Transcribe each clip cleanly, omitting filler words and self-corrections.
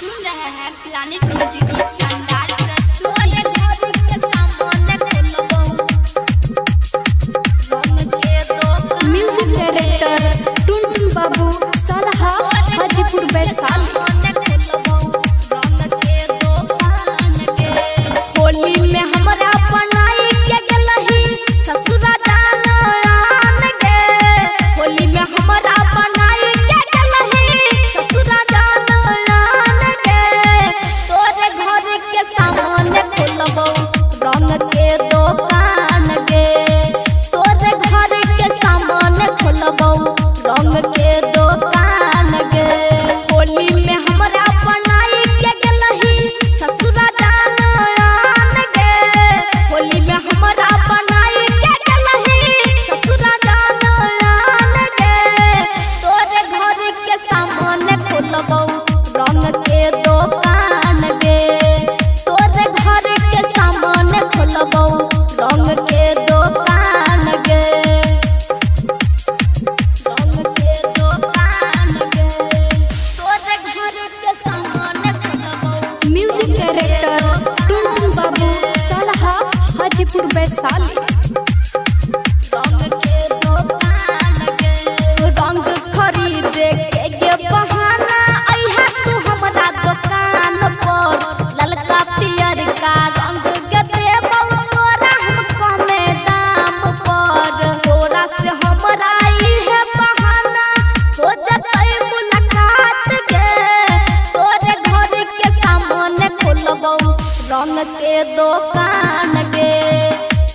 सुन रहे हैं प्लैनेट म्यूजिक की शानदार प्रस्तुति। के सामने म्यूजिक डायरेक्टर टुनटुन बाबू सलहा हाजीपुर वैशाली। होली में हमरा बनाई के गलही ससुरा जान गे। होली में हमरा बनाई के गलही ससुरा जान गे। तोरे घर के सामने खोलबो रंग के दुकान गे। तोरे घर के सामने खोलबो रंग के दुकान गे। होली में हमरा बनाई के गलही ससुरा जान गे। होली में हमरा बनाई के गलही ससुरा जान गे। तोरे घर के सामने खोलबो रंग के दुकान गे। तोरे घर के सामने खोलबो रंग के दुकान गे। रंग के दुकान गे। तोरे घर के सामने खोलबो। म्यूजिक डायरेक्टर टुनटुन बाबू सलहा हाजीपुर वैशाली। रंग के दुकान गे। रंग खरीदे के बहाना अइहा तू हमरा दुकान पर। ललका पियर का रंग के देबौ तोरा हम कमे दाम पर। तोरा से हमरा इहे बहाना हो जतै मुलाकात गे। तोरे घर के सामने खोलबौ रंग के दुकान गे।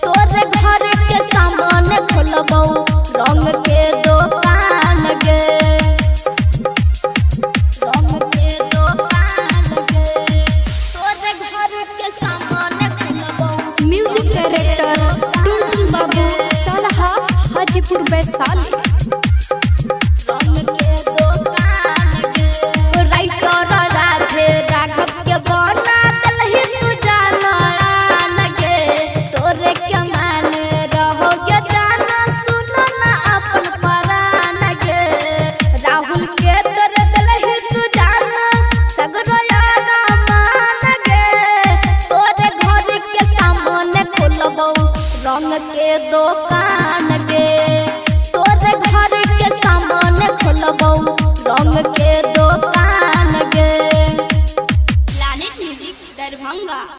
तोरे घर के सामने खोलबौ रंग के दुकान गे। रंग के दुकान गे। तोरे घर के सामने खोलबौ। म्यूजिक डायरेक्टर टुनटुन बाबू सलहा हाजीपुर वैशाली। रंग के दुकान गे। राइटर राधे राघव के बना दलही तू जान गे। तोरे के माने रहोगे जाना सुनो ना अपन परान गे। राहुल के तोरे दलही तू जाना सगरो यारा मान गे। तोरे घर के सामने खोलबौ रंग के दुकान गे। तोरे घर के सामने खोलबौ रंग के दुकान गे। Planet music Darbhanga.